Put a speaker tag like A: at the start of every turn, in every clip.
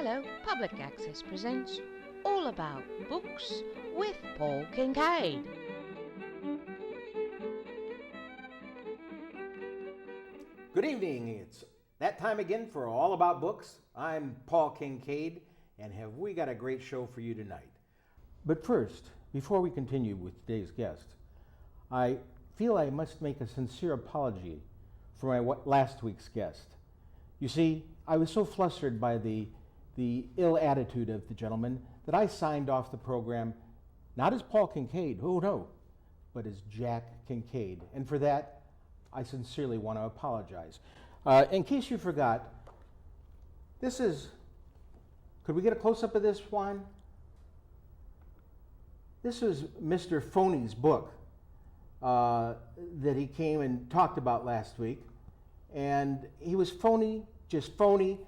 A: Hello, Public Access presents All About Books with Paul Kinkade.
B: Good evening. It's that time again for All About Books. I'm Paul Kinkade, and have we got a great show for you tonight. But first, before we continue with today's guest, I feel I must make a sincere apology for my last week's guest. You see, I was so flustered by the ill attitude of the gentleman that I signed off the program not as Paul Kinkade, oh no, but as Jack Kinkade. And for that, I sincerely want to apologize. In case you forgot, this is, could we get a close-up of this, Juan? This was Mr. Phony's book that he came and talked about last week. And he was phony, just phony,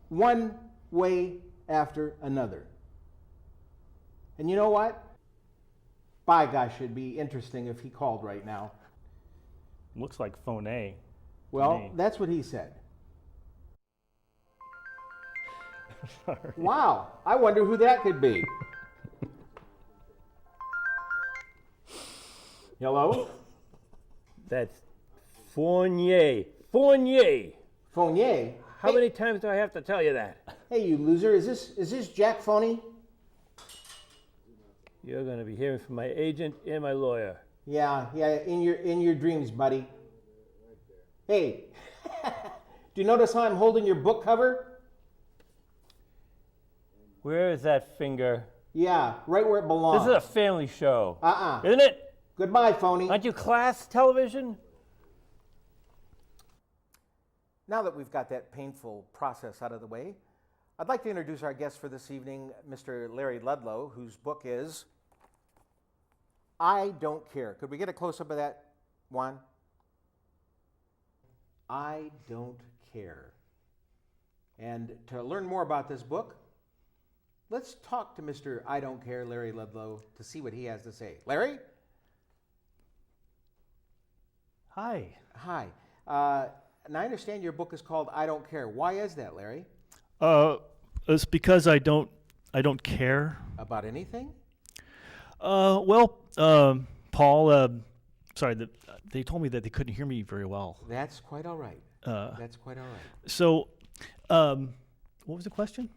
B: one way after another. And you know what? By gosh, it'd be interesting if he called right now.
C: Looks like phone.
B: Well, that's what he said.
C: Sorry.
B: Wow, I wonder who that could be. Hello?
D: That's Fournier. Fournier.
B: Fournier?
D: How many times do I have to tell you that?
B: Hey, you loser, is this Jack Phony?
D: You're going to be hearing from my agent and my lawyer.
B: Yeah, in your dreams, buddy. Hey, do you notice how I'm holding your book cover?
D: Where is that finger?
B: Yeah, right where it belongs.
D: This is a family show. Isn't it?
B: Goodbye, Phony.
D: Aren't you class television?
B: Now that we've got that painful process out of the way, I'd like to introduce our guest for this evening, Mr. Larry Ludlow, whose book is I Don't Care. Could we get a close-up of that, Juan? I Don't Care. And to learn more about this book, let's talk to Mr. I Don't Care, Larry Ludlow, to see what he has to say. Larry?
C: Hi.
B: Hi. And I understand your book is called I Don't Care. Why is that, Larry?
C: It's because I don't care.
B: About anything?
C: Paul, sorry, they told me that they couldn't hear me very well.
B: That's quite all right. That's quite all right.
C: So, what was the question?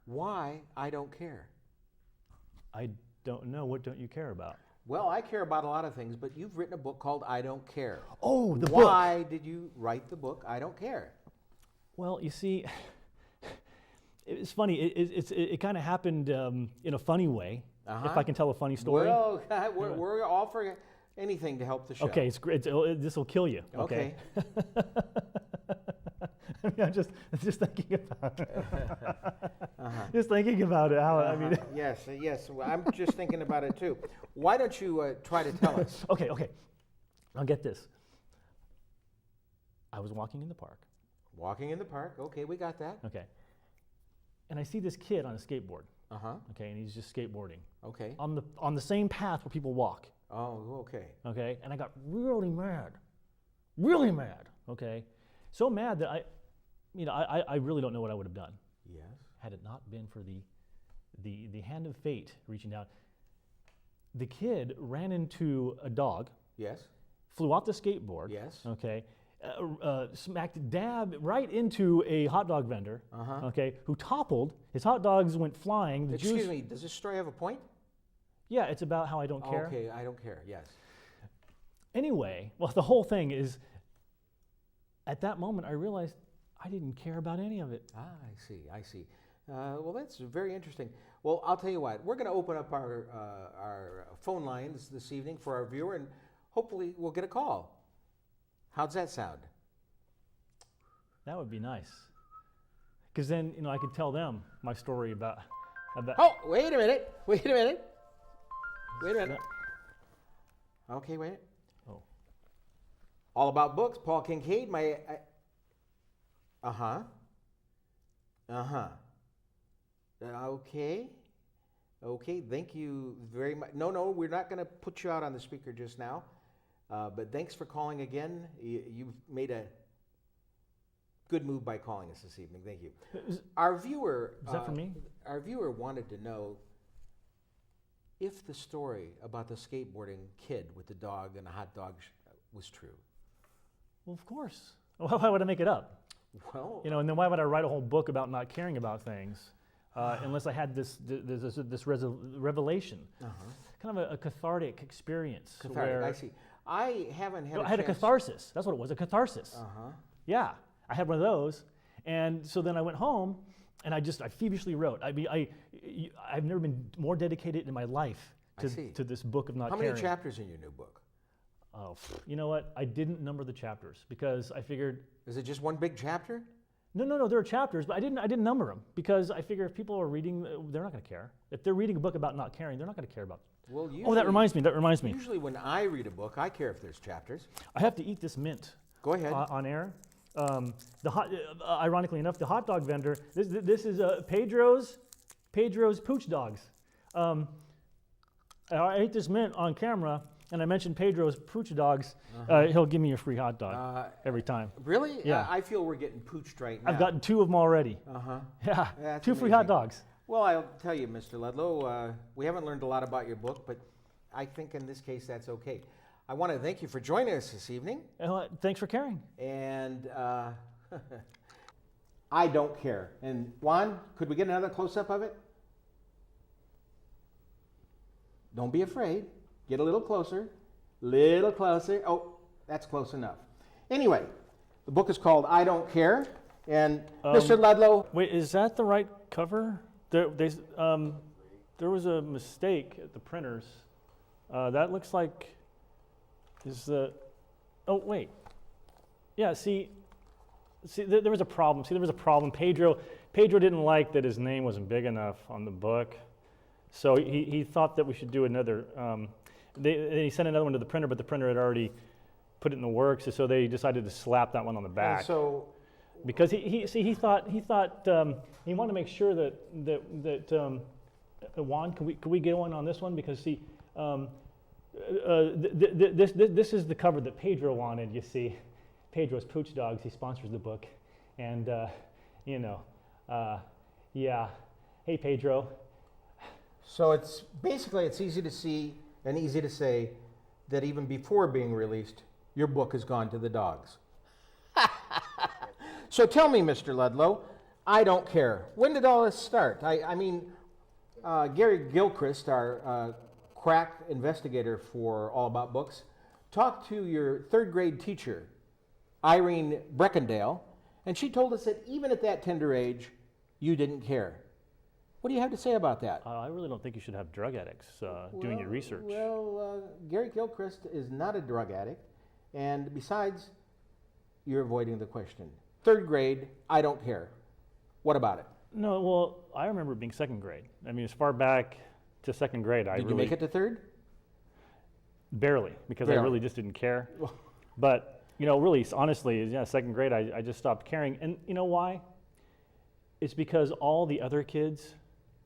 B: Why I don't care?
C: I don't know. What don't you care about?
B: Well, I care about a lot of things, but you've written a book called I Don't Care.
C: Oh, the book.
B: Why did you write the book I Don't Care?
C: Well, you see, it's funny. It kind of happened in a funny way. If I can tell a funny story.
B: Well, we're all for anything to help the show.
C: Okay, it's great. This will kill you. Okay. I mean, I'm just thinking about it. Just thinking about it. How I mean.
B: Yes. Well, I'm just thinking about it too. Why don't you try to tell us?
C: Okay. I'll get this. I was walking in the park.
B: Walking in the park. Okay, we got that.
C: Okay. And I see this kid on a skateboard.
B: Okay,
C: and he's just skateboarding.
B: Okay.
C: On the same path where people walk.
B: Oh, okay.
C: Okay. And I got really mad. Really mad. Okay. So mad that I really don't know what I would have done.
B: Yes.
C: Had it not been for the hand of fate reaching down. The kid ran into a dog.
B: Yes.
C: Flew off the skateboard.
B: Yes.
C: Okay. Smacked dab right into a hot dog vendor. Okay. Who toppled. His hot dogs went flying.
B: Excuse me. Does this story have a point?
C: Yeah, it's about how I don't care.
B: Okay, I don't care. Yes.
C: Anyway, well, the whole thing is. At that moment, I realized I didn't care about any of it.
B: I see. Well, that's very interesting. Well, I'll tell you what. We're going to open up our phone lines this evening for our viewer, and hopefully we'll get a call. How's that sound?
C: That would be nice. Because then, I could tell them my story about.
B: Oh, wait a minute. Okay, wait.
C: Oh.
B: All About Books, Paul Kinkade, Okay, thank you very much. No, we're not going to put you out on the speaker just now. But thanks for calling again. You've made a Good move by calling us this evening. Thank you. Our viewer...
C: Is that for me?
B: Our viewer wanted to know if the story about the skateboarding kid with the dog and the hot dog was true.
C: Well, of course. Why would I make it up?
B: Well...
C: You know, and then why would I write a whole book about not caring about things unless I had this revelation? Kind of a cathartic experience.
B: Cathartic, I see. I haven't had
C: I had a catharsis. That's what it was, a catharsis. Yeah. I had one of those, and so then I went home, and I feverishly wrote. I mean, I've never been more dedicated in my life to this book of not caring.
B: How many chapters in your new book?
C: Oh, you know what? I didn't number the chapters because I figured.
B: Is it just one big chapter?
C: No. There are chapters, but I didn't number them because I figure if people are reading, they're not going to care. If they're reading a book about not caring, they're not going to care about.
B: Well, usually,
C: that reminds me.
B: Usually, when I read a book, I care if there's chapters.
C: I have to eat this mint.
B: Go ahead.
C: On air. Ironically enough, the hot dog vendor. This is Pedro's Pooch Dogs. I ate this mint on camera, and I mentioned Pedro's Pooch Dogs. He'll give me a free hot dog every time.
B: Really?
C: Yeah.
B: I feel we're getting pooched right now.
C: I've gotten 2 of them already. Yeah.
B: That's
C: 2 free hot dogs.
B: Well, I'll tell you, Mr. Ludlow, we haven't learned a lot about your book, but I think in this case that's okay. I want to thank you for joining us this evening.
C: Thanks for caring.
B: And I don't care. And Juan, could we get another close-up of it? Don't be afraid. Get a little closer. Little closer. Oh, that's close enough. Anyway, the book is called I Don't Care. And Mr. Ludlow.
C: Wait, is that the right cover? There was a mistake at the printers. That looks like is the. Oh wait. Yeah. See, there was a problem. Pedro didn't like that his name wasn't big enough on the book, so he thought that we should do another. He sent another one to the printer, but the printer had already put it in the works, so they decided to slap that one on the back.
B: And so.
C: Because he thought he wanted to make sure that Juan, could we get one on this one, because this is the cover that Pedro wanted. You see, Pedro's Pooch Dogs. He sponsors the book, and yeah. Hey, Pedro.
B: So it's easy to see and easy to say that even before being released, your book has gone to the dogs. So tell me, Mr. Ludlow, I don't care. When did all this start? I mean, Gary Gilchrist, our crack investigator for All About Books, talked to your 3rd grade teacher, Irene Breckendale, and she told us that even at that tender age, you didn't care. What do you have to say about that?
C: I really don't think you should have drug addicts doing your research.
B: Well, Gary Gilchrist is not a drug addict, and besides, you're avoiding the question. 3rd grade, I don't care. What about it?
C: No, well, I remember it being 2nd grade. I mean, as far back to 2nd grade,
B: Did you make it to 3rd?
C: Barely, because I really just didn't care. But, really, honestly, 2nd grade, I just stopped caring. And you know why? It's because all the other kids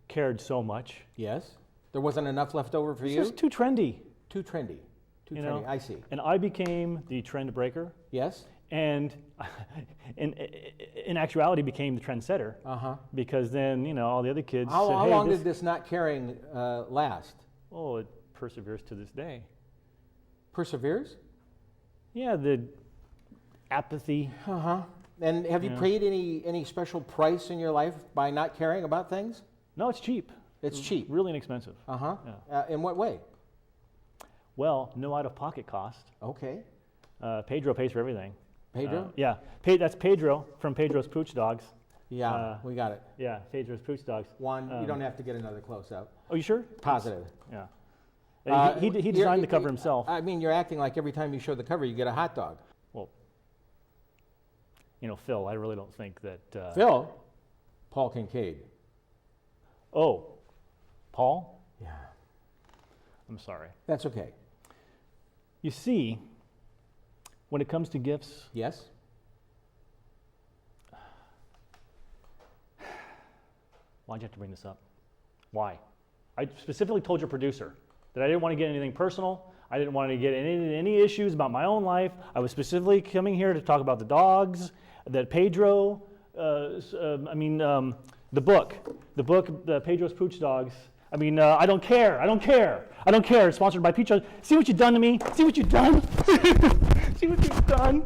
C: cared so much.
B: Yes. There wasn't enough left over for you?
C: It's just too trendy.
B: Too trendy. I see.
C: And I became the trend breaker.
B: Yes.
C: And in actuality became the trendsetter. Because then, all the other kids said,
B: how long did this not caring last?
C: Oh, it perseveres to this day.
B: Perseveres?
C: Yeah, the apathy.
B: And have you paid any special price in your life by not caring about things?
C: No, it's cheap.
B: It's cheap.
C: Really inexpensive.
B: Yeah. In what way?
C: Well, no out-of-pocket cost.
B: Okay.
C: Pedro pays for everything.
B: Pedro?
C: Yeah. That's Pedro from Pedro's Pooch Dogs.
B: Yeah, we got it.
C: Yeah, Pedro's Pooch Dogs.
B: Juan, you don't have to get another close-up.
C: Oh, you sure?
B: Positive.
C: Yeah. He designed the cover himself.
B: I mean, you're acting like every time you show the cover, you get a hot dog.
C: Well, Phil, I really don't think that...
B: Phil? Paul Kinkade.
C: Oh, Paul?
B: Yeah.
C: I'm sorry.
B: That's okay.
C: You see, when it comes to gifts...
B: Yes?
C: Why'd you have to bring this up? Why? I specifically told your producer that I didn't want to get anything personal. I didn't want to get any issues about my own life. I was specifically coming here to talk about the dogs. that Pedro, the book, the Pedro's Pooch Dogs. I don't care. It's sponsored by Pedro. See what you've done to me? See what you've done? See what you've done?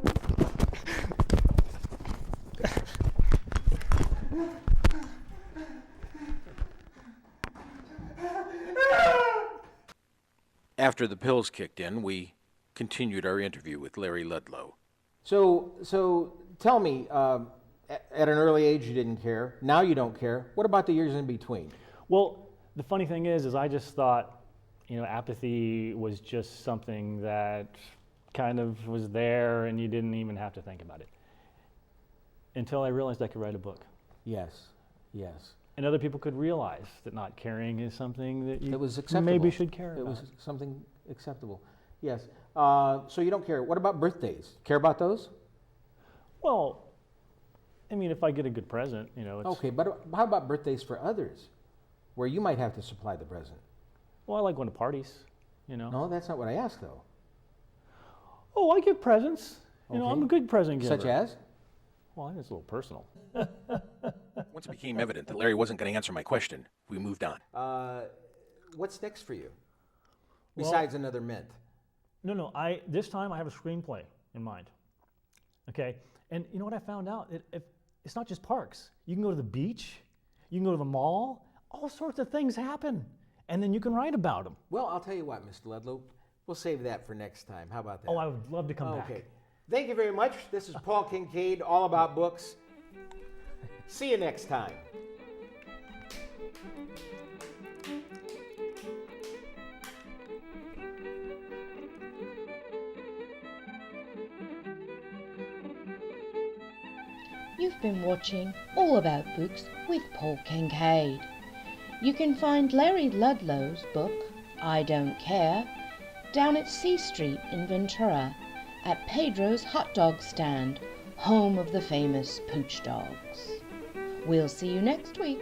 B: After the pills kicked in, we continued our interview with Larry Ludlow. So tell me, at an early age you didn't care. Now you don't care. What about the years in between?
C: Well, the funny thing is I just thought, apathy was just something that kind of was there and you didn't even have to think about it. Until I realized I could write a book.
B: Yes.
C: And other people could realize that not caring is something that you
B: was acceptable.
C: maybe should care about.
B: It was something acceptable. Yes. So you don't care. What about birthdays? Care about those?
C: Well, if I get a good present, it's...
B: Okay, but how about birthdays for others, where you might have to supply the present?
C: Well, I like going to parties,
B: No, that's not what I asked, though.
C: Oh, I give presents.
B: Okay.
C: I'm a good present giver.
B: Such as?
C: Well, I think it's a little personal.
E: Once it became evident that Larry wasn't going to answer my question, we moved on.
B: What's next for you? Besides another mint?
C: No. This time I have a screenplay in mind. Okay? And you know what I found out? It's not just parks. You can go to the beach. You can go to the mall. All sorts of things happen. And then you can write about them.
B: Well, I'll tell you what, Mr. Ludlow. We'll save that for next time. How about that?
C: Oh, I would love to come back.
B: Okay. Thank you very much. This is Paul Kinkade, All About Books. See you next time.
A: You've been watching All About Books with Paul Kinkade. You can find Larry Ludlow's book, I Don't Care, down at C Street in Ventura at Pedro's hot dog stand, home of the famous Pooch Dogs. We'll see you next week.